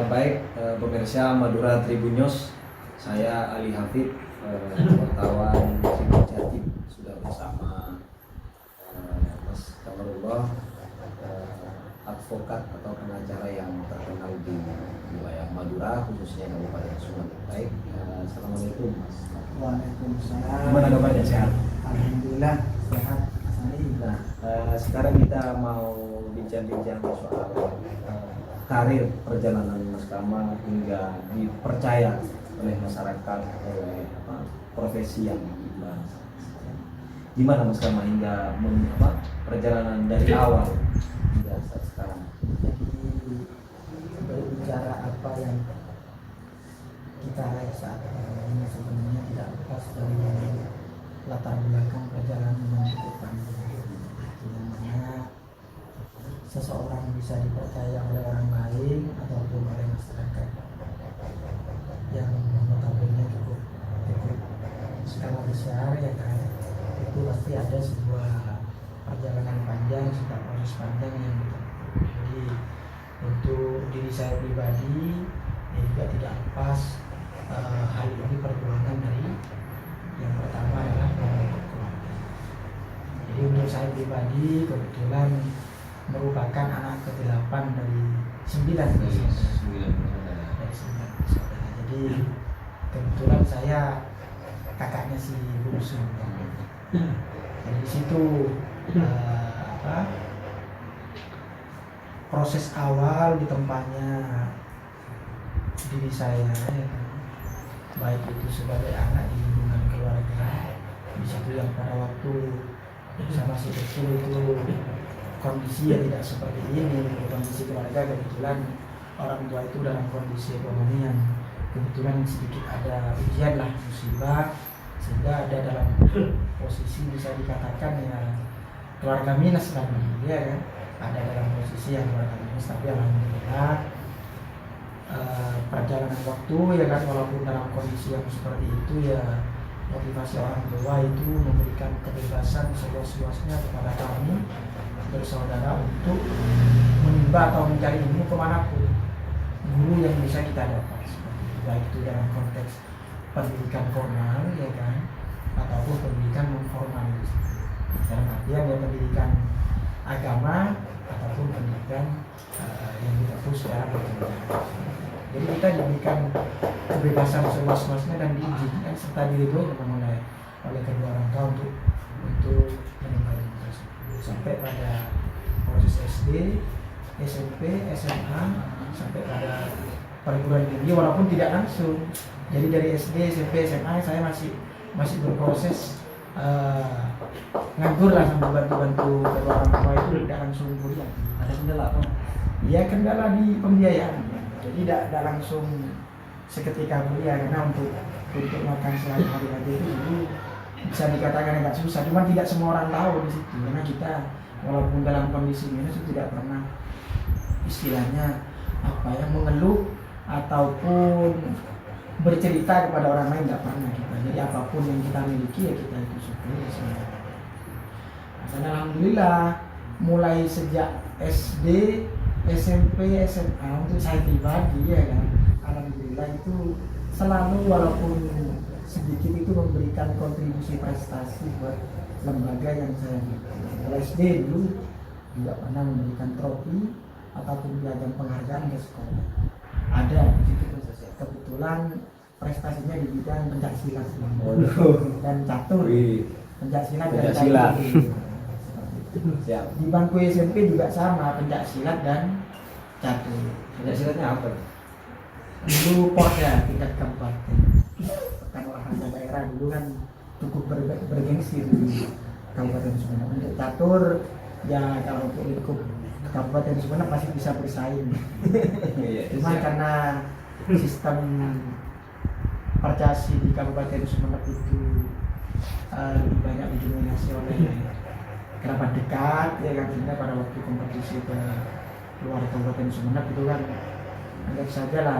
Baik, pemirsa Madura Tribun News, saya Ali Hafid, wartawan Tribun Jatim, sudah bersama Mas Kamarullah, advokat atau pengacara yang terkenal di wilayah Madura, khususnya Kabupaten Sumatera. Baik, assalamualaikum Mas. Waalaikumsalam. Gimana kabarnya, sehat? Alhamdulillah sehat. Nah, sekarang kita mau bincang-bincang soal karir perjalanan Mas Kamal hingga dipercaya oleh masyarakat, oleh profesi yang dibahas. Gimana Mas Kamal hingga perjalanan dari awal hingga saat sekarang? Jadi berbicara apa yang kita raih saat ini sebenarnya tidak lepas dari latar belakang perjalanan yang cukup panjang. Yang mana seseorang bisa dipercaya oleh orang lain ataupun oleh masyarakat yang notabene cukup skala besar, ya kan, itu pasti ada sebuah perjalanan panjang, sebuah proses panjang yang kita. Jadi untuk diri saya pribadi juga tidak lepas hal ini perjuangan dari yang pertama adalah membentuk keluarga. Jadi untuk saya pribadi kebetulan merupakan anak ke-8 dari 9 bersaudara. Jadi kebetulan saya kakaknya si bungsu. Jadi di situ proses awal ditempahnya diri saya, ya kan, baik itu sebagai anak di lingkungan keluarga. Di situ yang pada waktu saya masih kecil itu kondisi yang tidak seperti ini. Kondisi keluarga kebetulan orang tua itu dalam kondisi ekonomi yang kebetulan sedikit ada ujian lah, musibah, sehingga ada dalam posisi bisa dikatakan ya keluarga minus lah, ya kan, ada dalam posisi yang keluarga minus. Tapi alhamdulillah perjalanan waktu, ya kan, walaupun dalam kondisi yang seperti itu, ya motivasi orang tua itu memberikan kebebasan seluas-luasnya kepada kami bersaudara untuk menimba atau mencari ilmu kemanapun, guru yang bisa kita dapat, baik itu dalam konteks pendidikan formal, ya kan, ataupun pendidikan non formal, dalam artian ya pendidikan agama ataupun pendidikan yang ditempuh secara berjenjang. Jadi kita diberikan kebebasan seluas-luasnya dan diizinkan serta diridhoi oleh kedua orang tua untuk menimba ilmu tersebut sampai pada proses SD, SMP, SMA, sampai pada perguruan tinggi, walaupun tidak langsung. Jadi dari SD, SMP, SMA saya masih berproses nganggur lah, sambil bantu kedua orang tua itu tidak langsung kuliah. Ada kendala apa? Ya kendala di pembiayaan. Jadi tidak langsung seketika kuliah, karena untuk makan sehari-hari aja itu dulu bisa dikatakan agak susah. Cuma tidak semua orang tahu di situ, karena kita walaupun dalam kondisi minus itu tidak pernah istilahnya mengeluh ataupun bercerita kepada orang lain, tidak pernah kita. Jadi apapun yang kita miliki ya kita itu syukuri sebenarnya. Dan alhamdulillah mulai sejak SD, SMP, SMA untuk saya pribadi, ya kan, alhamdulillah itu selalu walaupun sedikit itu memberikan kontribusi prestasi buat lembaga yang saya mulai SD dulu juga pernah memberikan trofi ataupun piagam penghargaan ke sekolah. Ada di situ kebetulan prestasinya di bidang pencaksilat dan catur. Pencaksilat dan catur. Siap. Di bangku SMP juga sama, pencaksilat dan catur. Pencaksilatnya apa? Dulu Porda tingkat kabupaten. Pekan olahraga daerah dulu kan cukup bergengsi di Kabupaten Sumeneb. Untuk catur ya kalau untuk lingkup Kabupaten Sumeneb pasti bisa bersaing. Cuma karena sistem percasi di Kabupaten Sumeneb itu lebih banyak didominasi oleh kerabat dekat, ya kan, sehingga pada waktu kompetisi ke luar Kabupaten Sumeneb itu kan anggap saja lah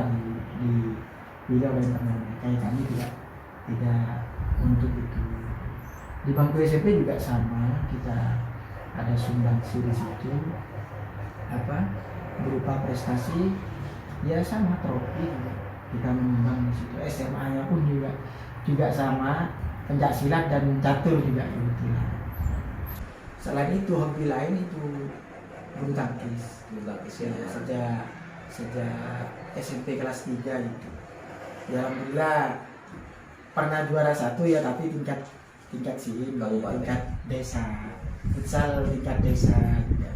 dipilih oleh internal. Kayak kami tidak untuk itu. Di bangku SMP juga sama, kita ada sumbangsi di situ berupa prestasi Ya sama trofi juga. Kita menyumbang di situ. SMA-nya pun juga sama, pencak silat dan catur juga kebetulan. Selain itu hobi lain itu bulu tangkis. Bulu tangkis ya. Sejak SMP kelas 3 gitu. Ya alhamdulillah pernah juara 1 ya, tapi tingkat SIM, tingkat desa, futsal tingkat desa juga.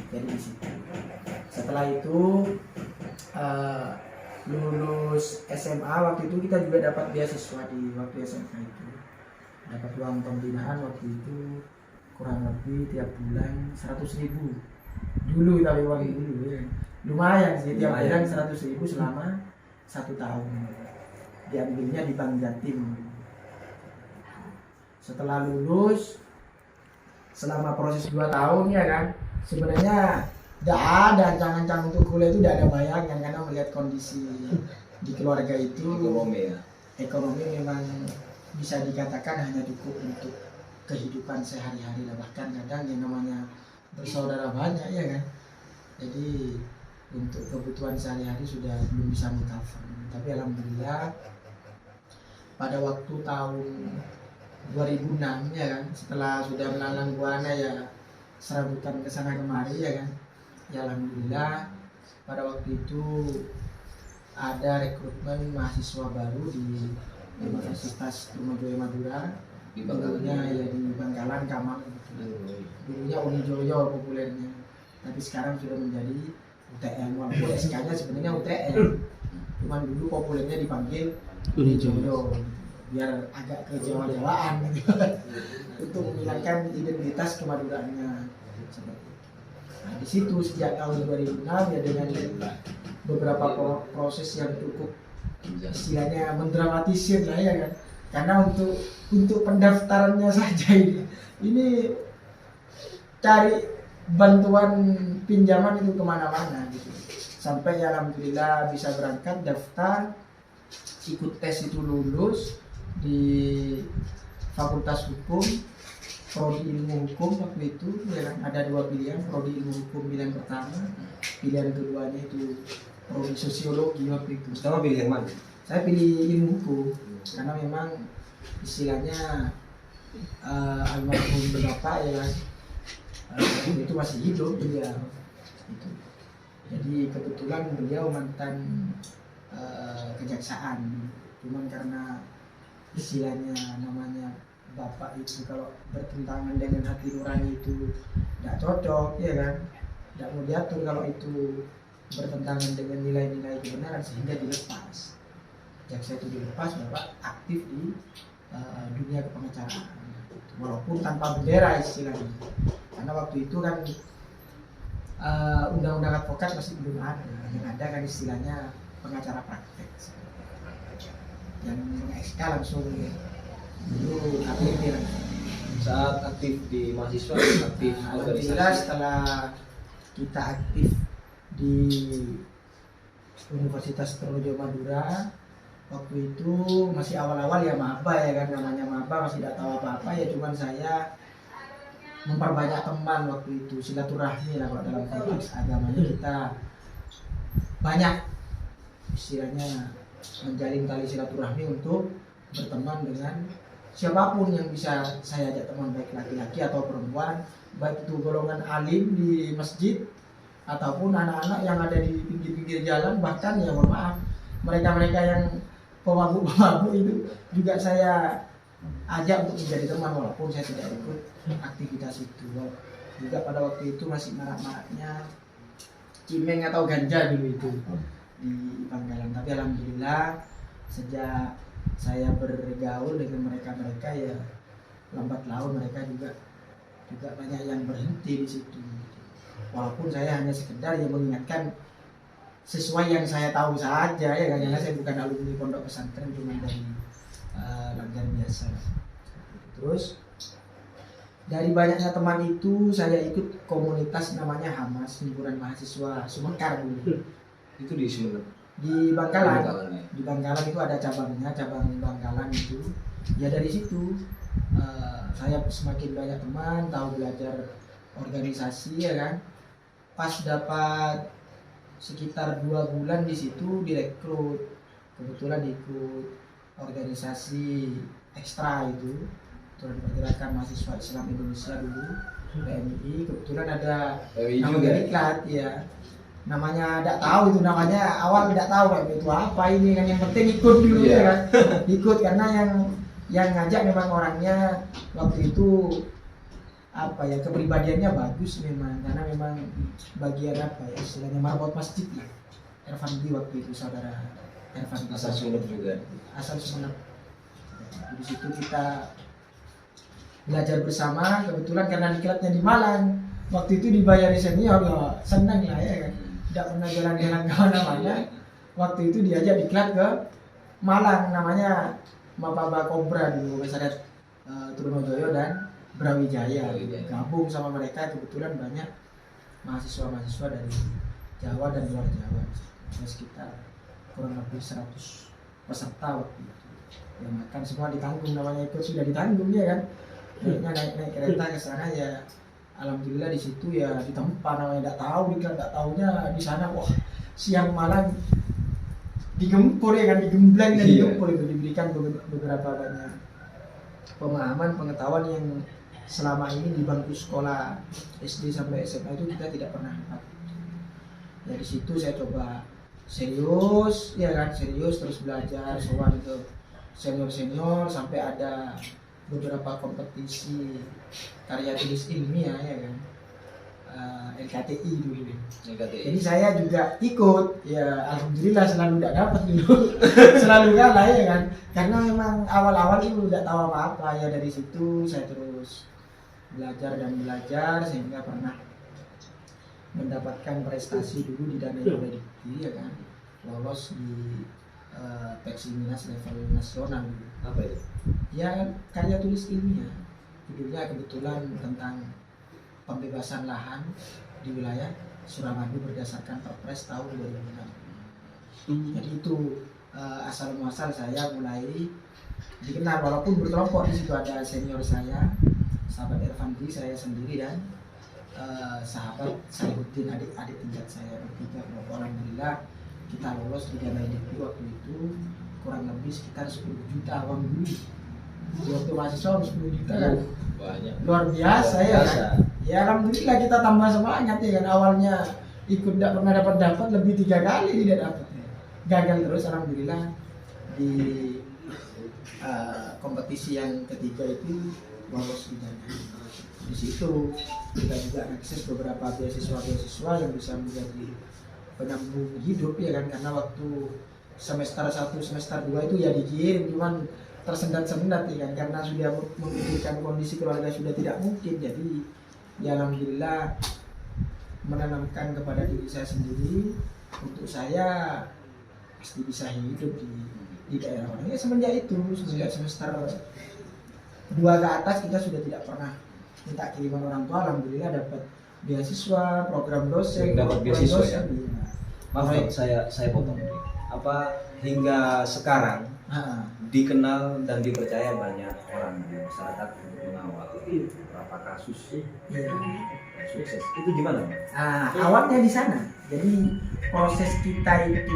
Jadi di situ. Setelah itu lulus SMA, waktu itu kita juga dapat beasiswa di waktu SMA itu. Dapat uang pembinaan waktu itu kurang lebih tiap bulan 100.000 dulu, tapi uang dulu ya. Lumayan sih, tiap bulan 100.000 selama 1 tahun. Diambilnya di Bank Jatim. Setelah lulus, selama proses 2 tahun ya kan, sebenarnya tidak ada ancang-ancang untuk kuliah, itu tidak ada bayangan karena melihat kondisi di keluarga itu ekonomi memang bisa dikatakan hanya cukup untuk kehidupan sehari-hari lah, bahkan kadang yang namanya bersaudara banyak ya kan, jadi untuk kebutuhan sehari-hari sudah belum bisa mengcover. Tapi alhamdulillah pada waktu tahun 2006 ya kan, setelah sudah melalang buana ya serabutan kesana kemari ya kan, ya alhamdulillah pada waktu itu ada rekrutmen mahasiswa baru di Universitas Trunojoyo Madura, dulunya ya di Bangkalan Kamang gitu. Dulunya Unijoyo populernya, tapi sekarang sudah menjadi UTM, walaupun SK-nya sebenarnya UTM, cuman dulu populernya dipanggil Unijoyo biar agak kejawa-jawaan gitu. Untuk menghilangkan identitas kemaduraannya. Nah, di situ sejak tahun 2006 ya dengan beberapa proses yang cukup istilahnya mendramatisir lah ya kan, karena untuk pendaftarannya saja ini cari bantuan pinjaman itu kemana-mana gitu, sampai ya alhamdulillah bisa berangkat daftar, ikut tes itu lulus di Fakultas Hukum, prodi ilmu hukum waktu itu ya kan, ada 2 pilihan, prodi ilmu hukum pilihan pertama, pilihan keduanya itu prodi sosiologi waktu itu. Pertama pilih yang mana? Saya pilih ilmu hukum karena memang istilahnya almarhum bapak ya itu masih hidup beliau itu. Jadi kebetulan beliau mantan kejaksaan, cuman karena istilahnya namanya bapak itu kalau bertentangan dengan hati nurani itu tidak cocok ya kan, tidak mau diatur kalau itu bertentangan dengan nilai-nilai kebenaran, sehingga dilepas. Jaksa itu dilepas, bapak aktif di dunia kepengacaraan walaupun tanpa bendera istilahnya, karena waktu itu kan undang-undang advokat masih belum ada, yang ada kan istilahnya pengacara praktek yang SK langsung dulu aktif langsung. Saat aktif di mahasiswa aktif alhamdulillah setelah kita aktif di Universitas Trunojoyo Madura, waktu itu masih awal-awal ya maba ya kan, namanya maba masih tidak tahu apa-apa ya, cuman saya memperbanyak teman waktu itu, silaturahmi lah kalau dalam konteks agamanya kita banyak istilahnya menjalin tali silaturahmi untuk berteman dengan siapapun yang bisa saya ajak teman, baik laki-laki atau perempuan, baik itu golongan alim di masjid ataupun anak-anak yang ada di pinggir-pinggir jalan, bahkan ya mohon maaf mereka-mereka yang pemabuk-pemabuk itu juga saya ajak untuk menjadi teman walaupun saya tidak ikut aktivitas itu. Juga pada waktu itu masih marak-maraknya cimeng atau ganja dulu itu di Bangkalan, tapi alhamdulillah sejak saya bergaul dengan mereka-mereka ya lambat laun mereka juga banyak yang berhenti di situ. Walaupun saya hanya sekedar ya mengingatkan sesuai yang saya tahu saja ya, karena saya bukan alumni pondok pesantren, cuma dari lancar biasa. Terus dari banyaknya teman itu saya ikut komunitas namanya Hamas, himpunan mahasiswa Sumekar dulu. Itu di Sumeneb. Di Bangkalan. Ya. Di Bangkalan itu ada cabangnya, cabang Bangkalan itu. Ya dari situ saya semakin banyak teman, tahu belajar organisasi ya kan. Pas dapat sekitar 2 bulan di situ direkrut, kebetulan ikut organisasi ekstra itu, Pergerakan Mahasiswa Islam Indonesia dulu, PMI. Kebetulan ada nama diklat ya, namanya tidak tahu itu namanya, awal tidak tahu kayak itu apa ini kan, yang penting ikut dulu ya kan, ikut karena yang ngajak memang orangnya waktu itu apa ya, kepribadiannya bagus memang, karena memang bagian apa ya istilahnya marbot masjid ya, Ervandi waktu itu, saudara Ervandi Asal Sumeneb juga. asal Sumeneb. Di situ kita belajar bersama, kebetulan karena diklatnya di Malang waktu itu dibayari senior ya senang lah ya kan, tidak pernah jalan-jalan kemana-mana. Waktu itu diajak diklat ke Malang, namanya Mapaba Kobra dulu, Masyarakat Trunojoyo dan Brawijaya. Gabung sama mereka, kebetulan banyak mahasiswa-mahasiswa dari Jawa dan luar Jawa. Ada sekitar kurang lebih 100 peserta waktu itu. Ya makan semua ditanggung, namanya ikut sudah ditanggung ya kan. Naik kereta ke sana ya. Alhamdulillah di situ ya ditempa, namanya tidak tahu, tidak tahunya di sana wah siang malam digempur ya kan, digembleng dan digempur itu, diberikan beberapa banyak pemahaman, pengetahuan yang selama ini di bangku sekolah SD sampai SMA itu kita tidak pernah dapat. Ya di situ saya coba serius, ya kan, serius terus belajar, soal itu senior sampai ada beberapa kompetisi karya tulis ilmiah ya kan, LKTI dulu. Jadi saya juga ikut, ya alhamdulillah selalu tidak dapat dulu, selalu kalah ya kan, karena memang awal-awal itu tidak tahu apa-apa ya. Dari situ saya terus belajar dan belajar sehingga pernah mendapatkan prestasi dulu di Danai oleh Dikti ya kan, lolos di Peksiminas level nasional. Apa itu? Ya karya tulis ilmiah, judulnya kebetulan tentang pembebasan lahan di wilayah Suramadu berdasarkan Perpres tahun 2006. Jadi itu asal muasal saya mulai dikenal, walaupun berkelompok. Di situ ada senior saya, sahabat Ervandi, saya sendiri, dan sahabat Saihuddin, adik-adik tingkat saya bertiga. Alhamdulillah kita lolos di Danai Dikti waktu itu kurang lebih sekitar 10 juta uang dulu. Waktu mahasiswa 10 juta kan Banyak. luar biasa ya kan. Ya alhamdulillah kita tambah semangat ya kan. Awalnya ikut tidak pernah dapat lebih 3 kali tidak dapat. Gagal terus, alhamdulillah di kompetisi yang ketiga itu lolos di Danai. Di situ kita juga akses beberapa beasiswa yang bisa menjadi penyambung hidup ya kan, karena waktu semester 1 semester 2 itu ya dikirim, cuman tersendat-sendat ya kan, karena sudah memikirkan kondisi keluarga sudah tidak mungkin. Jadi ya alhamdulillah menanamkan kepada diri saya sendiri, untuk saya pasti bisa hidup di daerah orang ya. Semenjak semester 2 ke atas kita sudah tidak pernah minta kiriman orang tua. Alhamdulillah dapat beasiswa, program dosen, dapat beasiswa ya. Maaf Baik. saya potong. Apa hingga sekarang dikenal dan dipercaya banyak orang di masyarakat untuk mengawal beberapa kasus sukses. Itu gimana, Bang? Awalnya di sana. Jadi proses kita itu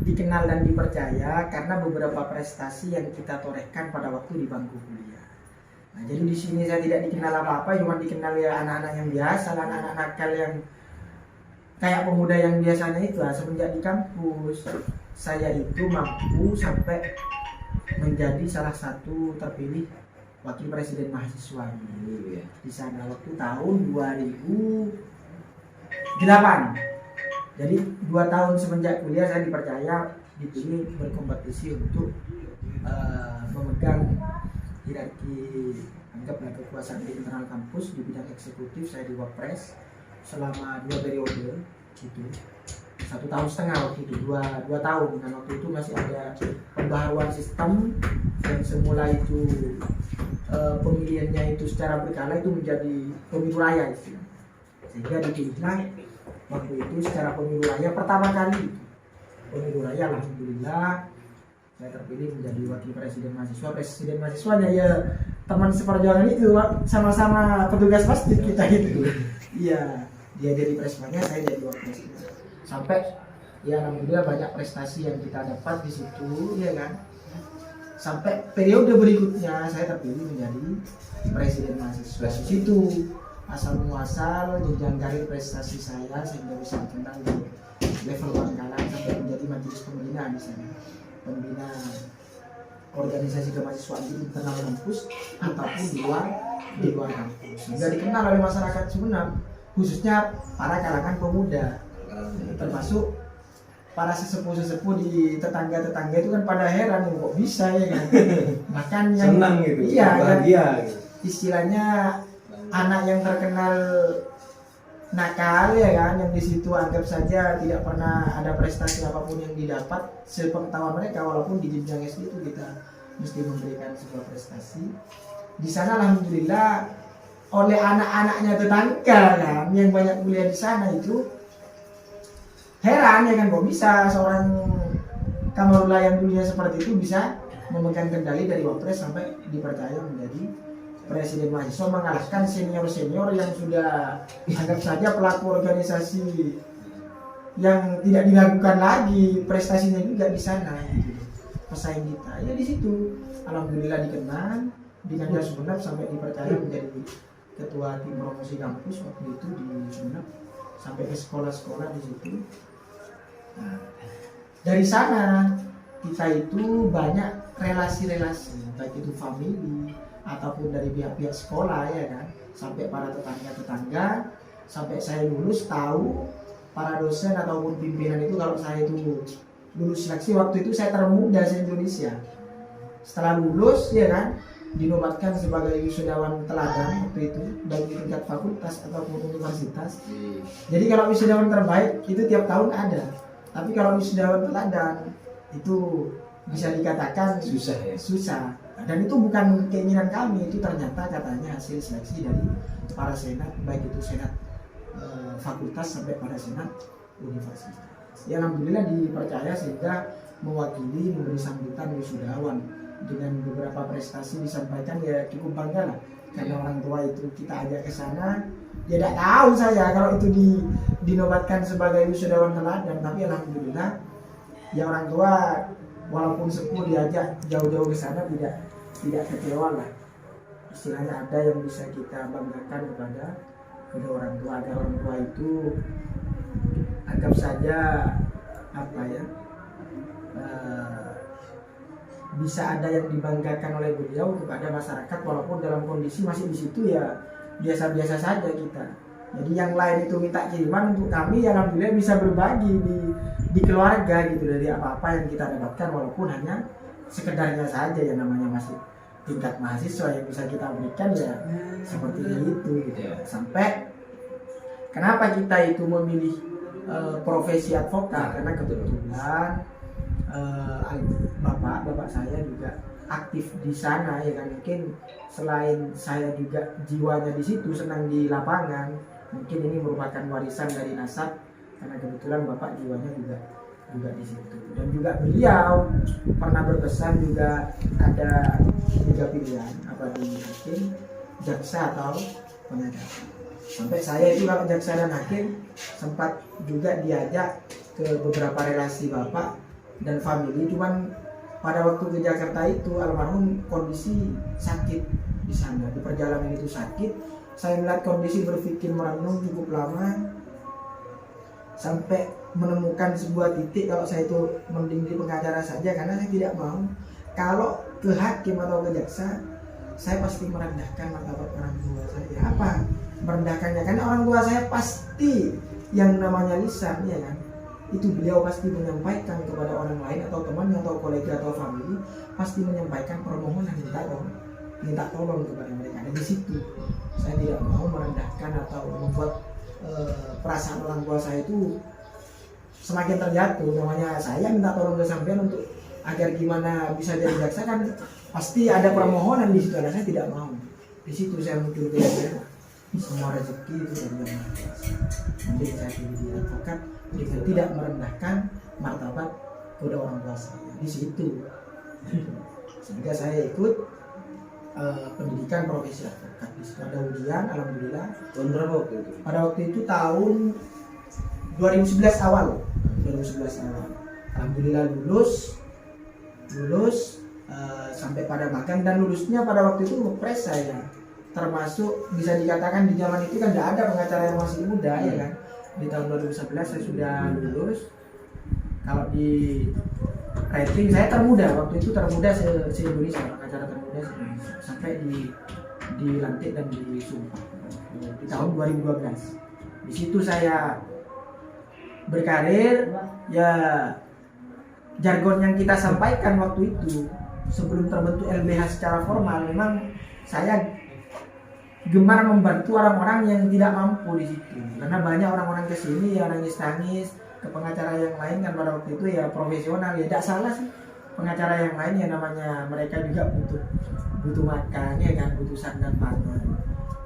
dikenal dan dipercaya karena beberapa prestasi yang kita torehkan pada waktu di bangku kuliah. Nah, jadi di sini saya tidak dikenal apa-apa, cuma dikenal ya anak-anak yang biasa, anak-anak nakal yang kayak pemuda yang biasanya itu. Semenjak di kampus saya itu mampu sampai menjadi salah satu terpilih wakil presiden mahasiswa di sana waktu tahun 2008. Jadi 2 tahun semenjak kuliah saya dipercaya dipilih berkompetisi untuk memegang hierarki, anggaplah kekuasaan di internal kampus di bidang eksekutif. Saya di Wapres selama 2 periode gitu, 1,5 tahun waktu itu, 2 tahun, dan waktu itu masih ada pembaharuan sistem yang semula itu pemilihannya itu secara berkala itu menjadi pemilu raya istilah. Sehingga dipilihlah waktu itu secara pemilu raya pertama kali. Pemilu raya alhamdulillah saya terpilih menjadi wakil presiden mahasiswa. Presiden mahasiswanya ya teman seperjuangan itu, sama-sama petugas masjid kita gitu. Iya, dia jadi presmanya, saya jadi wakil presiden. sampai ya alhamdulillah banyak prestasi yang kita dapat di situ, ya kan. Sampai periode berikutnya saya terpilih menjadi presiden mahasiswa. Di situ asal muasal jenjang karir prestasi saya sehingga bisa dikenal di level Bangkalan sampai menjadi majelis pembina di sana, pembina organisasi kemahasiswaan di internal kampus ataupun di luar kampus, sehingga dikenal oleh masyarakat Sumeneb, khususnya para kalangan pemuda, termasuk para sesepuh-sesepuh di tetangga-tetangga itu kan pada heran kok bisa ya kan. Bahkan yang senang gitu, iya, bahagia gitu. Istilahnya anak yang terkenal nakal ya kan, yang di situ anggap saja tidak pernah ada prestasi apapun yang didapat sepengetahuan mereka, walaupun di jenjang SD itu kita mesti memberikan sebuah prestasi. Di sana alhamdulillah oleh anak-anaknya tetangga kan yang banyak kuliah di sana itu heran ya kan, kok bisa seorang Kamarullah yang dulunya seperti itu bisa memegang kendali dari Wapres sampai dipercaya menjadi presiden mahasiswa, mengalahkan senior-senior yang sudah anggap saja pelaku organisasi yang tidak diragukan lagi, prestasinya juga di sana gitu. Pesaing kita ya di situ alhamdulillah dikenal di Kancah Sumeneb sampai dipercaya menjadi ketua tim promosi kampus waktu itu di Sumeneb, sampai ke sekolah-sekolah di situ. Nah, dari sana kita itu banyak relasi-relasi, baik itu family ataupun dari pihak-pihak sekolah ya kan, sampai para tetangga-tetangga, sampai saya lulus tahu para dosen ataupun pimpinan itu kalau saya itu lulus seleksi waktu itu saya termuda se-Indonesia. Setelah lulus ya kan, dinobatkan sebagai wisudawan teladan waktu itu baik di tingkat fakultas ataupun universitas. Jadi kalau wisudawan terbaik itu tiap tahun ada, tapi kalau wisudawan teladan itu bisa dikatakan Susah ya? Susah. Dan itu bukan keinginan kami, itu ternyata katanya hasil seleksi dari para senat, baik itu senat fakultas sampai pada senat universitas. Ya alhamdulillah dipercaya sehingga mewakili memberi sambutan wisudawan dengan beberapa prestasi disampaikan, ya cukup bangga lah karena orang tua itu kita ajak ke sana. Ya tidak tahu saya kalau itu dinobatkan sebagai wisudawan teladan, tapi alhamdulillah ya orang tua walaupun sepuh diajak jauh-jauh ke sana tidak kecewa lah. Istilahnya ada yang bisa kita banggakan kepada orang tua, agar orang tua itu anggap saja apa ya, bisa ada yang dibanggakan oleh beliau kepada masyarakat walaupun dalam kondisi masih di situ ya biasa-biasa saja kita. Jadi yang lain itu minta kiriman, untuk kami ya alhamdulillah bisa berbagi di keluarga gitu dari apa-apa yang kita dapatkan, walaupun hanya sekedarnya saja yang namanya masih tingkat mahasiswa yang bisa kita berikan ya seperti itu gitu. Sampai kenapa kita itu memilih profesi advokat, karena kebetulan bapak saya juga aktif di sana ya kan. Mungkin selain saya juga jiwanya di situ senang di lapangan, mungkin ini merupakan warisan dari nasab karena kebetulan bapak jiwanya juga di situ. Dan juga beliau pernah berpesan juga ada 3 pilihan, apa di hakim, jaksa atau pengadilan. Sampai saya itu kalau jaksa dan hakim sempat juga diajak ke beberapa relasi bapak dan family, cuman pada waktu ke Jakarta itu almarhum kondisi sakit di sana, di perjalanan itu sakit. Saya melihat kondisi, berpikir merenung cukup lama sampai menemukan sebuah titik kalau saya itu mending di pengacara saja, karena saya tidak mau kalau ke hakim atau ke jaksa saya pasti merendahkan martabat orang tua saya. Apa merendahkannya? Karena orang tua saya pasti yang namanya lisan ya kan, itu beliau pasti menyampaikan kepada orang lain atau teman atau kolega atau family, pasti menyampaikan permohonan minta tolong kepada mereka. Dan di situ saya tidak mau merendahkan atau membuat perasaan orang tua saya itu semakin terjatuh. Namanya saya minta tolong ke sampean untuk agar gimana bisa jadi jaksa, kan pasti ada permohonan di situ. Dan saya tidak mau. Di situ saya muncul kira-kira semua rezeki itu dari Yang Maha Kuasa. Nanti saya pilih di advokat dengan tidak merendahkan martabat kepada orang tua saya di situ. Sehingga saya ikut pendidikan profesi advokat. Di situ ada ujian, alhamdulillah. Tahun berapa waktu itu? Pada waktu itu tahun 2011 awal. Alhamdulillah lulus sampai pada magang, dan lulusnya pada waktu itu ngepres saya. Termasuk bisa dikatakan di zaman itu kan tidak ada pengacara yang masih muda ya kan. Di tahun 2011 saya sudah lulus. Kalau di rating saya termuda, waktu itu termuda se-Indonesia, pengacara termuda se-Indonesia. Sampai dilantik dan disumpah di tahun 2012. Di situ saya berkarir, ya jargon yang kita sampaikan waktu itu sebelum terbentuk LBH secara formal, memang saya gemar membantu orang-orang yang tidak mampu di situ, karena banyak orang-orang kesini ya nangis-nangis ke pengacara yang lain kan pada waktu itu ya profesional, ya tidak salah sih pengacara yang lain ya, namanya mereka juga butuh makan ya kan, butuh sandang pangan,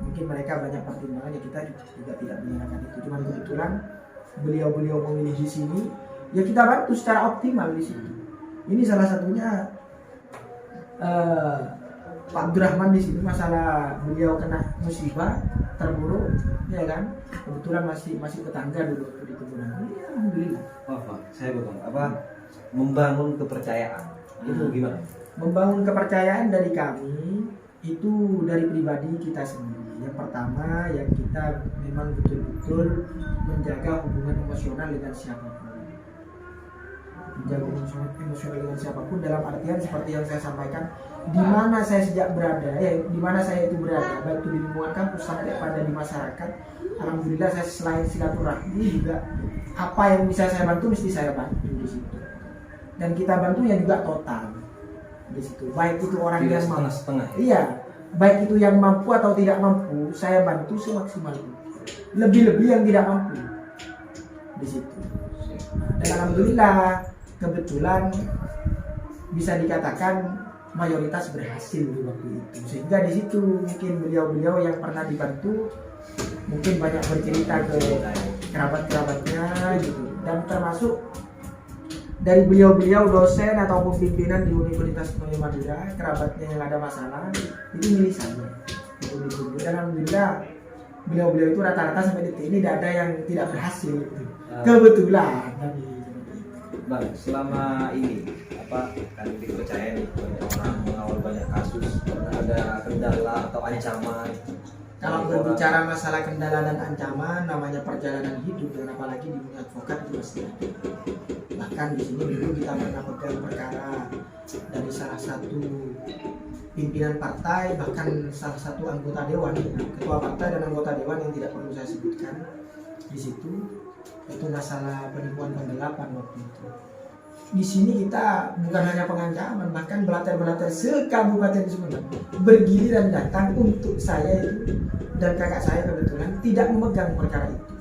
mungkin mereka banyak pertimbangan ya, kita juga tidak menyalahkan itu, cuma kebetulan beliau memilih di sini ya kita bantu secara optimal di situ. Ini salah satunya Pak Abdurrahman di sini, masalah beliau kena musibah terburuk ya kan, kebetulan masih tetangga dulu di kebunan. Ya, alhamdulillah. Pak, saya potong. Membangun kepercayaan itu gimana? Membangun kepercayaan dari kami itu dari pribadi kita sendiri. Yang pertama ya kita memang betul-betul menjaga hubungan emosional dengan siapapun. Menjaga hubungan emosional dengan siapapun dalam artian seperti yang saya sampaikan, di mana saya sejak berada, di mana saya itu berada, baik itu di lingkungan kampus sampai pada di masyarakat, alhamdulillah saya selain silaturahmi juga apa yang bisa saya bantu mesti saya bantu di situ. Dan kita bantunya juga total di situ. Baik itu orang tidak yang setengah-setengah. Iya, baik itu yang mampu atau tidak mampu, saya bantu semaksimal itu. Lebih-lebih yang tidak mampu di situ. Dan alhamdulillah kebetulan bisa dikatakan mayoritas berhasil di waktu itu, sehingga di situ mungkin beliau-beliau yang pernah dibantu mungkin banyak bercerita ke kerabat-kerabatnya gitu, dan termasuk dari beliau-beliau dosen ataupun pimpinan di Universitas Madura, kerabatnya yang ada masalah itu milih saya gitu. Dan alhamdulillah beliau-beliau itu rata-rata sampai detik ini tidak ada yang tidak berhasil gitu. Kebetulan Bang, selama ini kan dipercaya nih banyak orang mengawal banyak kasus, pernah ada kendala atau ancaman? Kalau berbicara masalah kendala dan ancaman, namanya perjalanan hidup dan apalagi di dunia advokat itu pasti ada. Bahkan di sini dulu kita pernah pegang perkara dari salah satu pimpinan partai, bahkan salah satu anggota dewan, ketua partai dan anggota dewan yang tidak perlu saya sebutkan di situ, itu masalah penipuan penggelapan waktu itu. Di sini kita bukan hanya pengancaman, bahkan belater-belater se-Kabupaten Sumedang bergiliran datang untuk saya itu dan kakak saya kebetulan tidak memegang perkara itu.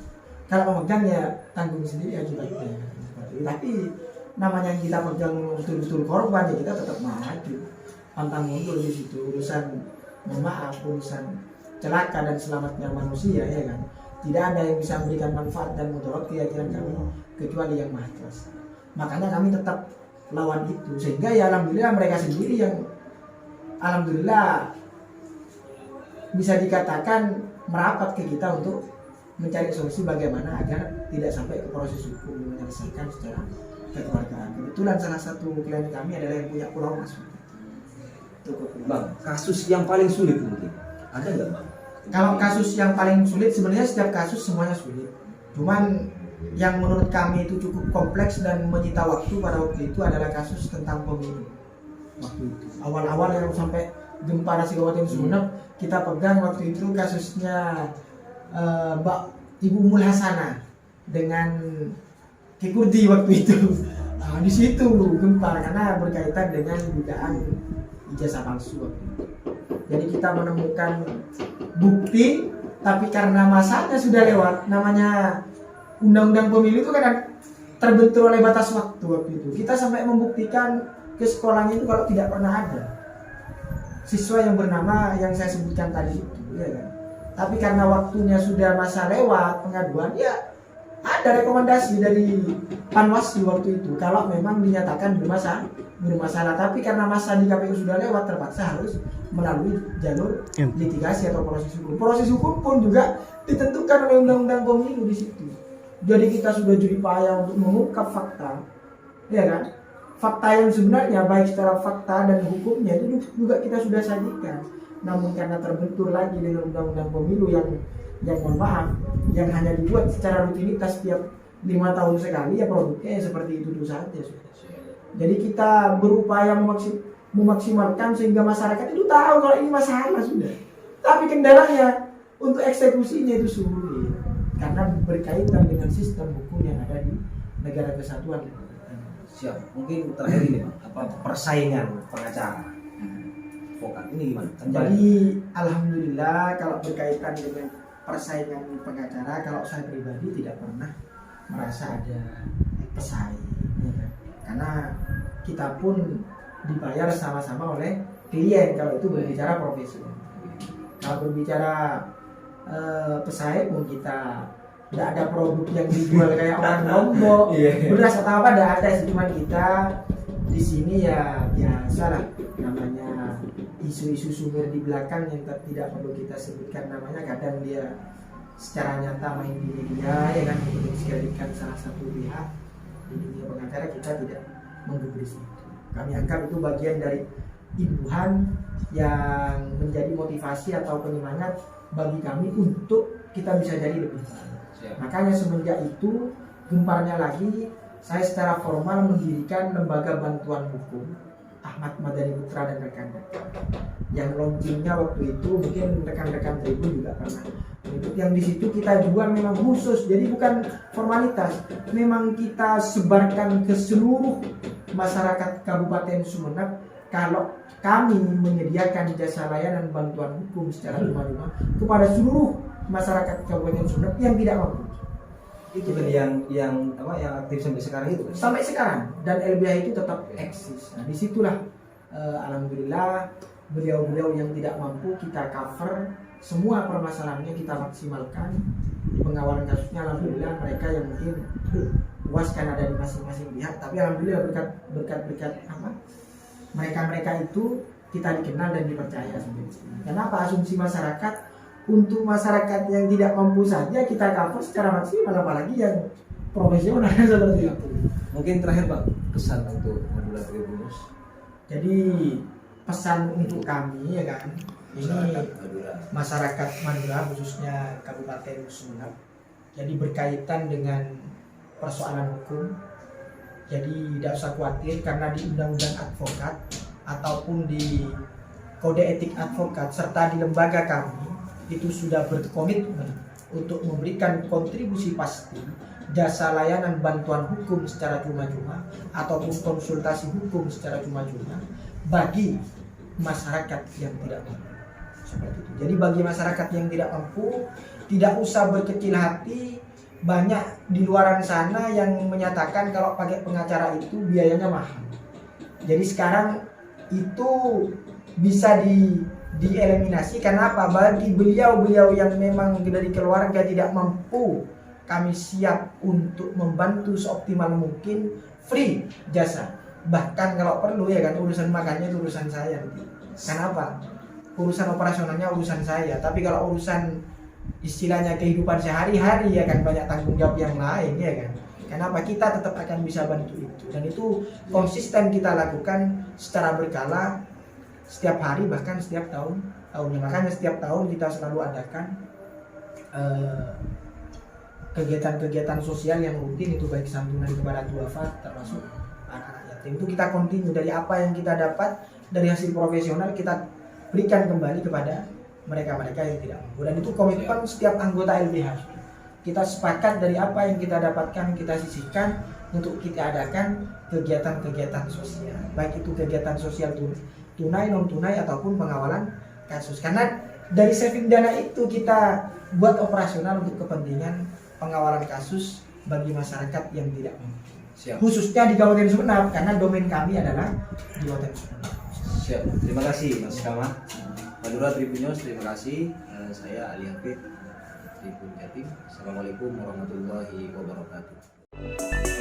Kalau memegang ya tanggung sendiri akibatnya. Tapi namanya kita pegang betul-betul korban ya kita tetap maju, pantang mundur di situ. Urusan maaf, urusan celaka dan selamatnya manusia ya kan. Tidak ada yang bisa memberikan manfaat dan mudarat keyakinan kami kecuali yang Maha Kuasa. Makanya kami tetap lawan itu, sehingga ya alhamdulillah mereka sendiri yang alhamdulillah bisa dikatakan merapat ke kita untuk mencari solusi bagaimana agar tidak sampai ke proses hukum, menyelesaikan secara kekeluargaan. Kebetulan salah satu klien kami adalah yang punya pulau Mas. Bang, kasus yang paling sulit mungkin ada nggak Bang? Kalau kasus yang paling sulit, sebenarnya setiap kasus semuanya sulit. Cuman yang menurut kami itu cukup kompleks dan menyita waktu pada waktu itu adalah kasus tentang pemilu. Waktu itu awal-awal yang sampai gempa nasi Kabupaten Sumeneb kita pegang waktu itu kasusnya Mbak Ibu Umul Hasanah dengan Kikurdi waktu itu. Di situ gempa karena berkaitan dengan dugaan ijazah palsu waktu itu. Jadi kita menemukan bukti, tapi karena masanya sudah lewat, namanya undang-undang pemilu itu kan terbentur oleh batas waktu waktu itu. Kita sampai membuktikan ke sekolahnya itu kalau tidak pernah ada siswa yang bernama yang saya sebutkan tadi itu, ya kan. Tapi karena waktunya sudah masa lewat pengaduan, ya ada rekomendasi dari Panwaslu waktu itu kalau memang dinyatakan bermasalah. Tapi karena masa di KPU sudah lewat, terpaksa harus melalui jalur litigasi atau proses hukum. Proses hukum pun juga ditentukan oleh undang-undang pemilu di situ. Jadi kita sudah jadi payah untuk mengungkap fakta, ya kan? Fakta yang sebenarnya baik secara fakta dan hukumnya itu juga kita sudah sajikan. Namun karena terbentur lagi dengan undang-undang pemilu yang mohon maaf, yang hanya dibuat secara rutinitas setiap 5 tahun sekali, ya produknya seperti itu saja. Jadi kita berupaya memaksimalkan sehingga masyarakat itu tahu kalau ini masalah sudah. Tapi kendalanya untuk eksekusinya itu sulit karena berkaitan dengan sistem hukum yang ada di negara kesatuan. Siap. Mungkin terakhir ini Pak, persaingan pengacara advokat ini gimana? Jadi alhamdulillah kalau berkaitan dengan persaingan pengacara, kalau saya pribadi tidak pernah merasa ada pesaing, ya kan? Karena kita pun dibayar sama-sama oleh klien kalau itu berbicara profesional. Kalau berbicara pesaing pun kita tidak ada produk yang dijual kayak orang Lombok, beras atau apa tidak ada, cuma kita di sini ya biasa lah, namanya isu-isu sumber di belakang yang tidak perlu kita sebutkan namanya, kadang dia secara nyata main di media, ya kan, untuk mendiskreditkan salah satu pihak di dunia pengacara. Kita tidak menggubris itu. Kami anggap itu bagian dari imbuhan yang menjadi motivasi atau penyemangat bagi kami untuk kita bisa jadi lebih baik. Makanya semenjak itu gemparnya lagi saya secara formal mendirikan lembaga bantuan hukum Ahmad Madani Putra dan rekan-rekan. Yang launchingnya waktu itu mungkin rekan-rekan Tribun juga pernah. Yang di situ kita jual memang khusus, jadi bukan formalitas. Memang kita sebarkan ke seluruh masyarakat Kabupaten Sumeneb kalau kami menyediakan jasa layanan bantuan hukum secara cuma-cuma kepada seluruh masyarakat Kabupaten Sumeneb yang tidak mampu. Itu kan yang aktif sampai sekarang itu kan? Sampai sekarang, dan LBH itu tetap eksis. Nah disitulah alhamdulillah beliau-beliau yang tidak mampu kita cover semua permasalahannya, kita maksimalkan di pengawalan kasusnya. Alhamdulillah mereka yang mungkin puas kan ada di masing-masing pihak, tapi alhamdulillah berkat mereka itu kita dikenal dan dipercaya. Kenapa? Asumsi masyarakat untuk masyarakat yang tidak mampu saja kita cover secara maksimal, apalagi yang profesional seperti itu. Mungkin terakhir Pak, pesan untuk Madura Tribunus. Jadi pesan untuk kami, ya kan, ini masyarakat Madura khususnya Kabupaten Sumeneb, jadi berkaitan dengan persoalan hukum. Jadi tidak usah khawatir karena di undang-undang advokat ataupun di kode etik advokat serta di lembaga kami itu sudah berkomitmen untuk memberikan kontribusi pasti jasa layanan bantuan hukum secara cuma-cuma ataupun konsultasi hukum secara cuma-cuma bagi masyarakat yang tidak mampu. Seperti itu. Jadi bagi masyarakat yang tidak mampu tidak usah berkecil hati. Banyak di luaran sana yang menyatakan kalau pakai pengacara itu biayanya mahal. Jadi sekarang itu bisa dieliminasi. Karena apa? Bagi beliau-beliau yang memang dari keluarga tidak mampu, kami siap untuk membantu seoptimal mungkin, free jasa. Bahkan kalau perlu, ya kan, urusan makannya itu urusan saya. Kenapa? Urusan operasionalnya urusan saya. Tapi kalau urusan istilahnya kehidupan sehari-hari, ya kan, banyak tanggung jawab yang lain, ya kan. Kenapa? Kita tetap akan bisa bantu itu, dan itu konsisten kita lakukan secara berkala setiap hari, bahkan setiap tahunnya. Makanya setiap tahun kita selalu adakan kegiatan-kegiatan sosial yang rutin, itu baik santunan kepada duafa termasuk anak-anak yatim. Itu kita continue dari apa yang kita dapat dari hasil profesional, kita berikan kembali kepada mereka-mereka yang tidak mampu. Dan itu komitmen setiap anggota LBH. Kita sepakat dari apa yang kita dapatkan kita sisihkan untuk kita adakan kegiatan-kegiatan sosial, baik itu kegiatan sosial tunai, non tunai ataupun pengawalan kasus. Karena dari saving dana itu kita buat operasional untuk kepentingan pengawalan kasus bagi masyarakat yang tidak mampu. Siap. Khususnya di Kabupaten Sumeneb, karena domain kami adalah di Kabupaten Sumeneb. Siap. Terima kasih Mas Kama. Madura Tribunus, terima kasih. Saya Ali Hafid, Tribun Jatim. Assalamualaikum warahmatullahi wabarakatuh.